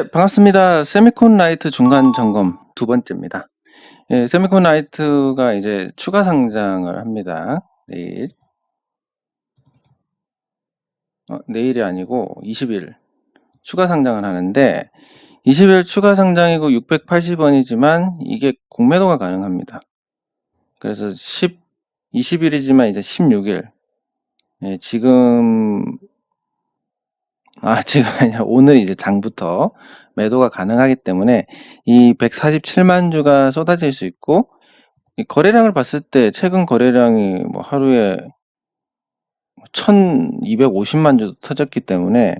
반갑습니다. 세미콘 라이트 중간 점검 두 번째입니다. 예, 세미콘 라이트가 이제 추가 상장을 합니다. 내일. 내일이 아니고 20일 추가 상장을 하는데 20일 추가 상장이고 680원이지만 이게 공매도가 가능합니다. 그래서 20일이지만 이제 16일. 예, 지금 아니라 오늘 이제 장부터 매도가 가능하기 때문에 이 147만 주가 쏟아질 수 있고, 이 거래량을 봤을 때 최근 거래량이 뭐 하루에 1250만 주 터졌기 때문에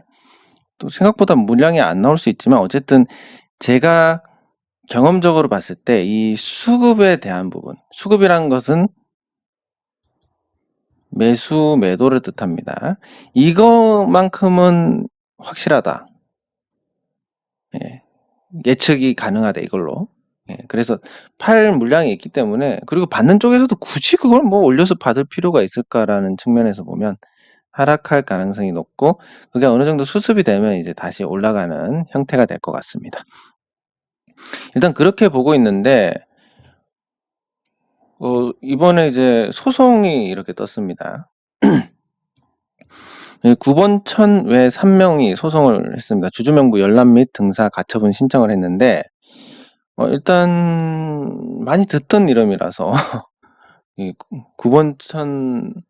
또 생각보다 물량이 안 나올 수 있지만, 어쨌든 제가 경험적으로 봤을 때 이 수급에 대한 부분, 수급이란 것은 매수 매도를 뜻합니다. 이것만큼은 확실하다. 예, 예측이 가능하다, 이걸로. 예, 그래서 팔 물량이 있기 때문에, 그리고 받는 쪽에서도 굳이 그걸 뭐 올려서 받을 필요가 있을까라는 측면에서 보면 하락할 가능성이 높고, 그게 어느 정도 수습이 되면 이제 다시 올라가는 형태가 될 것 같습니다. 일단 그렇게 보고 있는데, 이번에 이제 소송이 이렇게 떴습니다. 9번천 외 3명이 소송을 했습니다. 주주명부 열람 및 등사 가처분 신청을 했는데, 일단 많이 듣던 이름이라서 이 9번천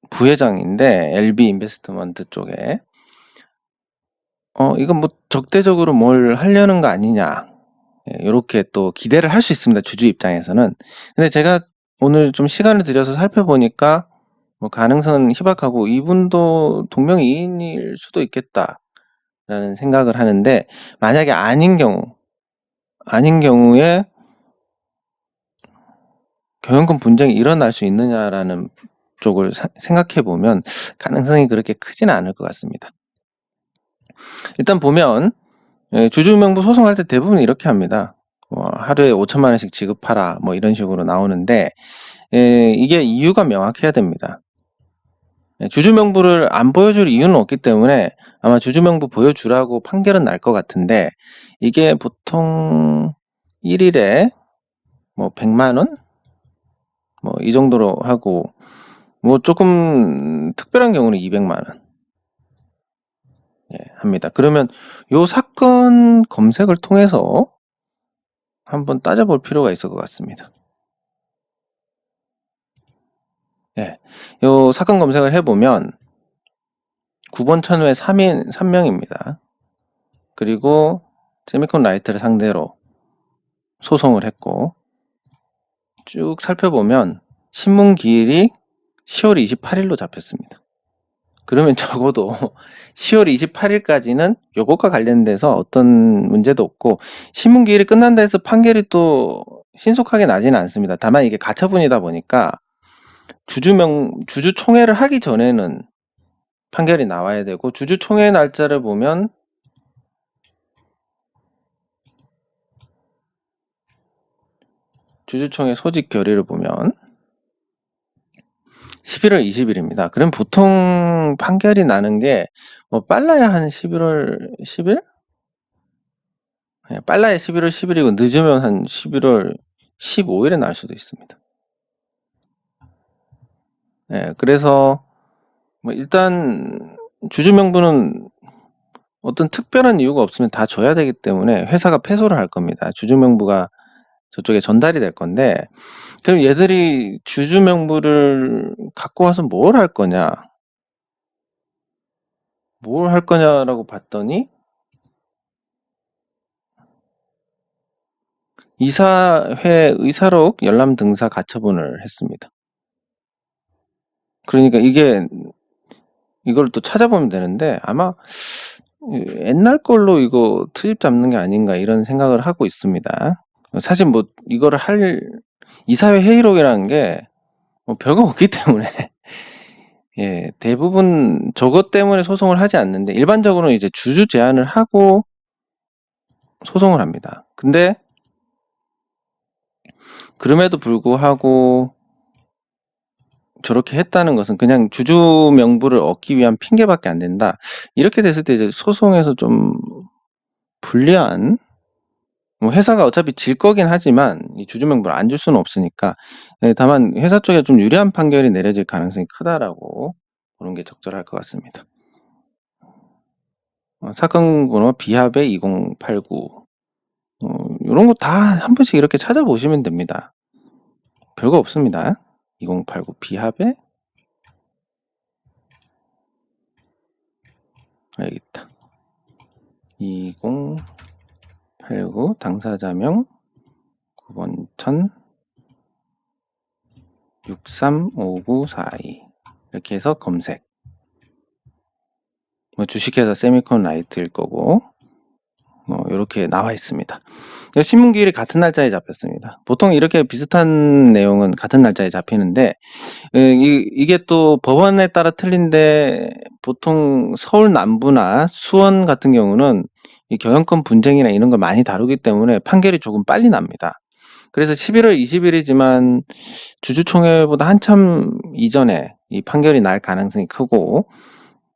부회장인데, LB 인베스트먼트 쪽에 이건 뭐 적대적으로 뭘 하려는 거 아니냐, 이렇게 또 기대를 할 수 있습니다, 주주 입장에서는. 근데 제가 오늘 좀 시간을 들여서 살펴보니까 뭐 가능성은 희박하고, 이분도 동명이인일 수도 있겠다라는 생각을 하는데, 만약에 아닌 경우에 경영권 분쟁이 일어날 수 있느냐라는 쪽을 생각해 보면 가능성이 그렇게 크지는 않을 것 같습니다. 일단 보면 주주명부 소송할 때 대부분 이렇게 합니다. 하루에 5천만 원씩 지급하라, 뭐 이런 식으로 나오는데, 이게 이유가 명확해야 됩니다. 주주명부를 안 보여줄 이유는 없기 때문에 아마 주주명부 보여주라고 판결은 날 것 같은데, 이게 보통 1일에 뭐 100만 원? 뭐 이 정도로 하고, 뭐 조금 특별한 경우는 200만 원 합니다. 그러면 요 사건 검색을 통해서 한번 따져볼 필요가 있을 것 같습니다. 요 사건 검색을 해보면 9번 천외 3명입니다. 그리고 세미콘 라이트를 상대로 소송을 했고, 쭉 살펴보면 신문기일이 10월 28일로 잡혔습니다. 그러면 적어도 10월 28일까지는 요것과 관련돼서 어떤 문제도 없고, 신문기일이 끝난다 해서 판결이 또 신속하게 나지는 않습니다. 다만 이게 가처분이다 보니까 주주총회를 하기 전에는 판결이 나와야 되고, 주주총회 날짜를 보면 주주총회 소집 결의를 보면 11월 20일입니다. 그럼 보통 판결이 나는 게 뭐 빨라야 한 11월 10일? 빨라야 11월 10일이고 늦으면 한 11월 15일에 날 수도 있습니다. 그래서 뭐 일단 주주명부는 어떤 특별한 이유가 없으면 다 줘야 되기 때문에 회사가 패소를 할 겁니다. 주주명부가 저쪽에 전달이 될 건데, 그럼 얘들이 주주명부를 갖고 와서 뭘 할 거냐라고 봤더니, 이사회 의사록 열람 등사 가처분을 했습니다. 그러니까 이걸 또 찾아보면 되는데, 아마 옛날 걸로 이거 트집 잡는 게 아닌가 이런 생각을 하고 있습니다. 사실 뭐 이거를 할 이사회 회의록이라는 게 뭐 별거 없기 때문에 대부분 저것 때문에 소송을 하지 않는데, 일반적으로 이제 주주 제안을 하고 소송을 합니다. 근데 그럼에도 불구하고 저렇게 했다는 것은 그냥 주주 명부를 얻기 위한 핑계밖에 안 된다. 이렇게 됐을 때 이제 소송에서 좀 불리한, 뭐 회사가 어차피 질 거긴 하지만 이 주주명부를 안 줄 수는 없으니까, 다만 회사 쪽에 좀 유리한 판결이 내려질 가능성이 크다라고 보는 게 적절할 것 같습니다. 사건 번호 비합의 2089, 이런 거 다 한 번씩 이렇게 찾아보시면 됩니다. 별거 없습니다. 2089 비합의, 여기 있다. 2089 당사자명 9번천 635942 이렇게 해서 검색. 주식회사 세미콘 라이트일 거고, 이렇게 나와 있습니다. 신문기일이 같은 날짜에 잡혔습니다. 보통 이렇게 비슷한 내용은 같은 날짜에 잡히는데, 이게 또 법원에 따라 틀린데, 보통 서울 남부나 수원 같은 경우는 이 경영권 분쟁이나 이런 걸 많이 다루기 때문에 판결이 조금 빨리 납니다. 그래서 11월 20일이지만 주주총회보다 한참 이전에 이 판결이 날 가능성이 크고,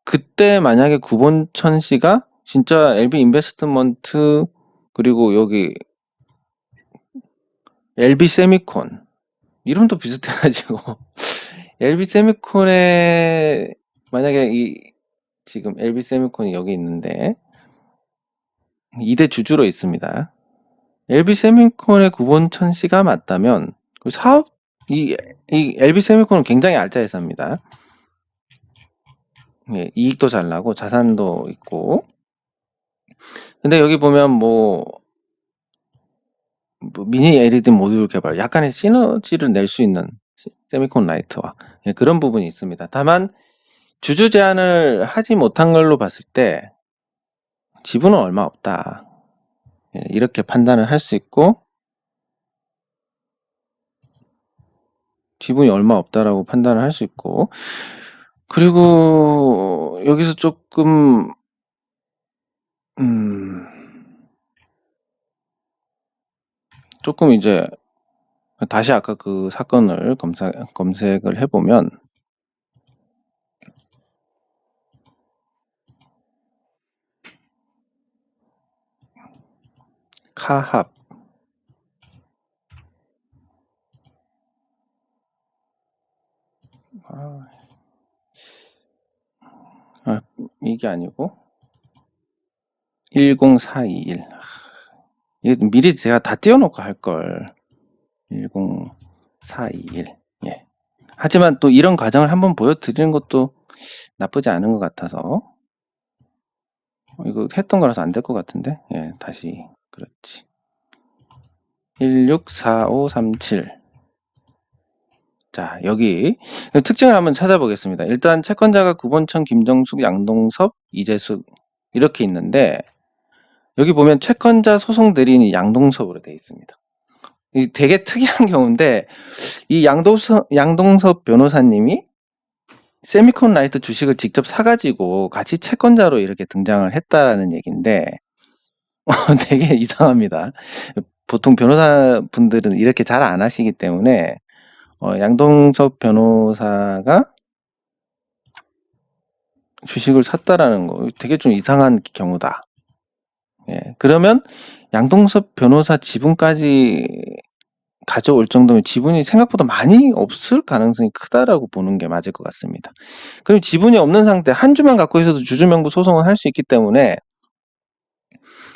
그때 만약에 구본천 씨가 진짜 LB 인베스트먼트, 그리고 여기 LB 세미콘, 이름도 비슷해가지고 LB 세미콘에 만약에 지금 LB 세미콘이 여기 있는데 2대 주주로 있습니다. LB 세미콘의 구본천 씨가 맞다면 이 LB 세미콘은 굉장히 알짜 회사입니다. 이익도 잘 나고 자산도 있고, 근데 여기 보면 뭐 미니 LED 모듈 개발, 약간의 시너지를 낼 수 있는 세미콘 라이트와 그런 부분이 있습니다. 다만 주주 제한을 하지 못한 걸로 봤을 때 지분은 얼마 없다, 이렇게 판단을 할 수 있고, 지분이 얼마 없다라고 판단을 할 수 있고, 그리고 여기서 조금 이제 다시 아까 그 사건을 검색을 해보면, 카합, 이게 아니고 10421, 이게 미리 제가 다 띄워놓고 할걸. 10421. 예. 하지만 또 이런 과정을 한번 보여드리는 것도 나쁘지 않은 것 같아서, 이거 했던 거라서 안 될 것 같은데, 다시. 그렇지. 164537. 자, 여기 특징을 한번 찾아보겠습니다. 일단 채권자가 구본천, 김정숙, 양동섭, 이재숙 이렇게 있는데, 여기 보면 채권자 소송 대리인이 양동섭으로 되어 있습니다. 되게 특이한 경우인데, 이 양동섭 변호사님이 세미콘 라이트 주식을 직접 사가지고 같이 채권자로 이렇게 등장을 했다라는 얘기인데, 되게 이상합니다. 보통 변호사분들은 이렇게 잘 안 하시기 때문에, 양동섭 변호사가 주식을 샀다라는 거 되게 좀 이상한 경우다. 그러면 양동섭 변호사 지분까지 가져올 정도면 지분이 생각보다 많이 없을 가능성이 크다라고 보는 게 맞을 것 같습니다. 그럼 지분이 없는 상태, 한 주만 갖고 있어도 주주명부 소송을 할 수 있기 때문에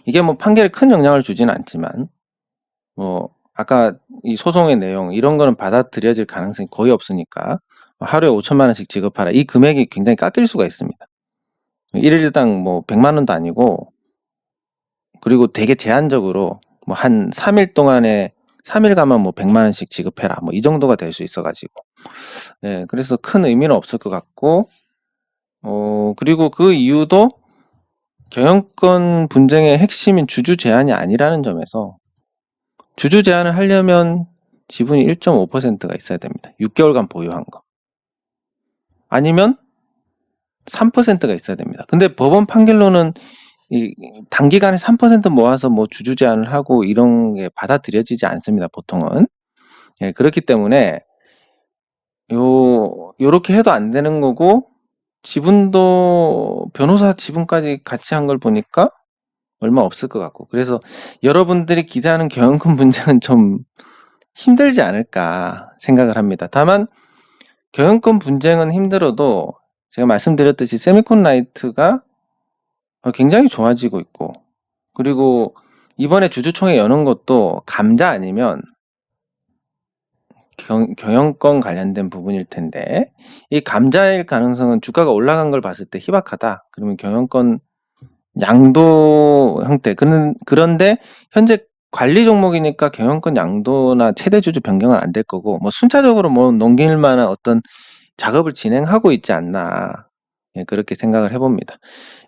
이게 뭐 판결에 큰 영향을 주지는 않지만, 뭐 아까 이 소송의 내용 이런 거는 받아들여질 가능성이 거의 없으니까 하루에 5천만 원씩 지급하라, 이 금액이 굉장히 깎일 수가 있습니다. 1일당 뭐 100만 원도 아니고, 그리고 되게 제한적으로 뭐 한 3일 동안에 3일간만 뭐 100만 원씩 지급해라, 뭐 이 정도가 될 수 있어가지고, 그래서 큰 의미는 없을 것 같고, 그리고 그 이유도 경영권 분쟁의 핵심인 주주 제한이 아니라는 점에서, 주주 제한을 하려면 지분이 1.5%가 있어야 됩니다. 6개월간 보유한 거. 아니면 3%가 있어야 됩니다. 근데 법원 판결로는 단기간에 3% 모아서 뭐 주주 제한을 하고 이런 게 받아들여지지 않습니다, 보통은. 그렇기 때문에 요렇게 해도 안 되는 거고, 지분도 변호사 지분까지 같이 한 걸 보니까 얼마 없을 것 같고. 그래서 여러분들이 기대하는 경영권 분쟁은 좀 힘들지 않을까 생각을 합니다. 다만 경영권 분쟁은 힘들어도 제가 말씀드렸듯이 세미콘 라이트가 굉장히 좋아지고 있고, 그리고 이번에 주주총회 여는 것도 감자 아니면 경영권 관련된 부분일 텐데, 이 감자일 가능성은 주가가 올라간 걸 봤을 때 희박하다. 그러면 경영권 양도 형태. 그런데 현재 관리 종목이니까 경영권 양도나 최대 주주 변경은 안 될 거고, 뭐 순차적으로 뭐 넘길 만한 어떤 작업을 진행하고 있지 않나. 예, 그렇게 생각을 해봅니다.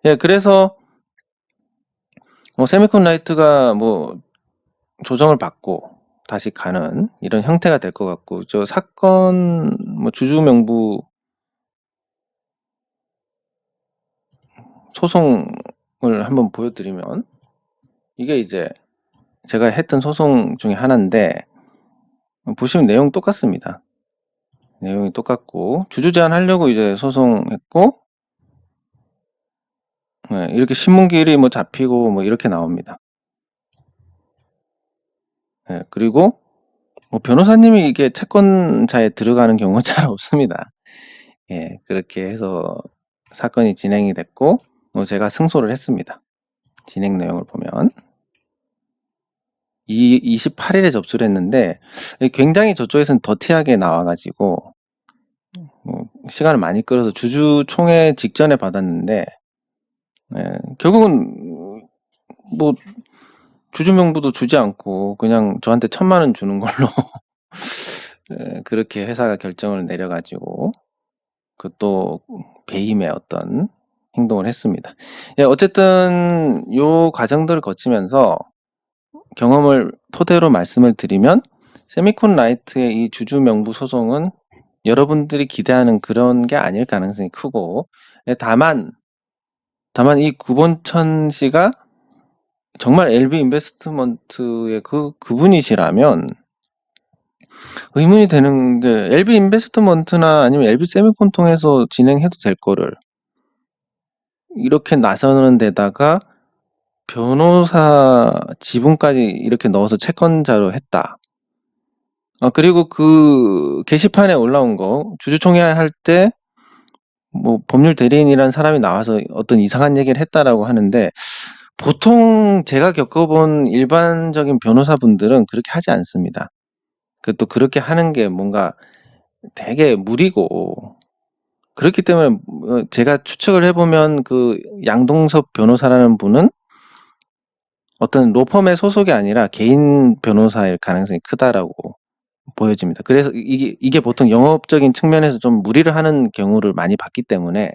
예, 그래서 세미콘 라이트가 뭐 조정을 받고 다시 가는 이런 형태가 될 것 같고, 저 사건 뭐 주주 명부 소송을 한번 보여드리면, 이게 이제 제가 했던 소송 중에 하나인데, 보시면 내용 똑같습니다. 내용이 똑같고, 주주 제한 하려고 이제 소송했고, 네, 이렇게 신문기일이 뭐 잡히고 뭐 이렇게 나옵니다. 네, 그리고 뭐 변호사님이 이게 채권자에 들어가는 경우가 잘 없습니다. 예, 그렇게 해서 사건이 진행이 됐고, 제가 승소를 했습니다. 진행 내용을 보면 28일에 접수를 했는데, 굉장히 저쪽에서는 더티하게 나와가지고 시간을 많이 끌어서 주주총회 직전에 받았는데, 결국은 뭐 주주 명부도 주지 않고 그냥 저한테 1,000만 원 주는 걸로 그렇게 회사가 결정을 내려가지고 그것도 배임의 어떤 행동을 했습니다. 예, 어쨌든 요 과정들을 거치면서 경험을 토대로 말씀을 드리면, 세미콘 라이트의 이 주주 명부 소송은 여러분들이 기대하는 그런 게 아닐 가능성이 크고, 다만 이 구본천 씨가 정말 LB 인베스트먼트의 그분이시라면 의문이 되는 게, LB 인베스트먼트나 아니면 LB 세미콘 통해서 진행해도 될 거를 이렇게 나서는 데다가 변호사 지분까지 이렇게 넣어서 채권자로 했다. 그리고 그 게시판에 올라온 거, 주주총회 할 때 뭐 법률 대리인이라는 사람이 나와서 어떤 이상한 얘기를 했다라고 하는데, 보통 제가 겪어본 일반적인 변호사분들은 그렇게 하지 않습니다. 또 그렇게 하는 게 뭔가 되게 무리고, 그렇기 때문에 제가 추측을 해보면 그 양동섭 변호사라는 분은 어떤 로펌의 소속이 아니라 개인 변호사일 가능성이 크다라고 보여집니다. 그래서 이게 보통 영업적인 측면에서 좀 무리를 하는 경우를 많이 봤기 때문에,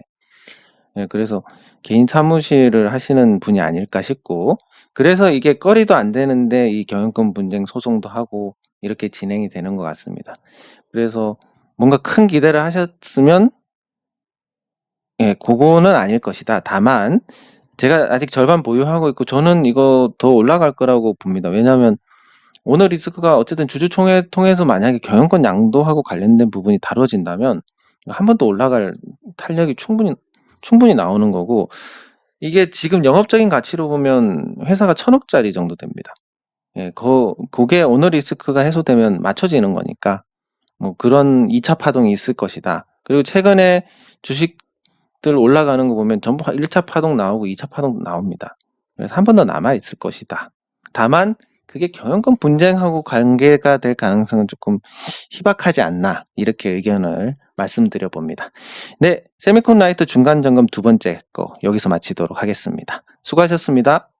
그래서 개인 사무실을 하시는 분이 아닐까 싶고, 그래서 이게 거리도 안 되는데 이 경영권 분쟁 소송도 하고 이렇게 진행이 되는 것 같습니다. 그래서 뭔가 큰 기대를 하셨으면, 그거는 아닐 것이다. 다만 제가 아직 절반 보유하고 있고, 저는 이거 더 올라갈 거라고 봅니다. 왜냐하면 오너 리스크가 어쨌든 주주총회 통해서 만약에 경영권 양도하고 관련된 부분이 다뤄진다면 한 번 더 올라갈 탄력이 충분히 나오는 거고, 이게 지금 영업적인 가치로 보면 회사가 1,000억짜리 정도 됩니다. 그게 오너 리스크가 해소되면 맞춰지는 거니까 뭐 그런 2차 파동이 있을 것이다. 그리고 최근에 주식들 올라가는 거 보면 전부 1차 파동 나오고 2차 파동 나옵니다. 그래서 한 번 더 남아 있을 것이다. 다만 그게 경영권 분쟁하고 관계가 될 가능성은 조금 희박하지 않나, 이렇게 의견을 말씀드려 봅니다. 네, 세미콘 라이트 중간 점검 두 번째 거 여기서 마치도록 하겠습니다. 수고하셨습니다.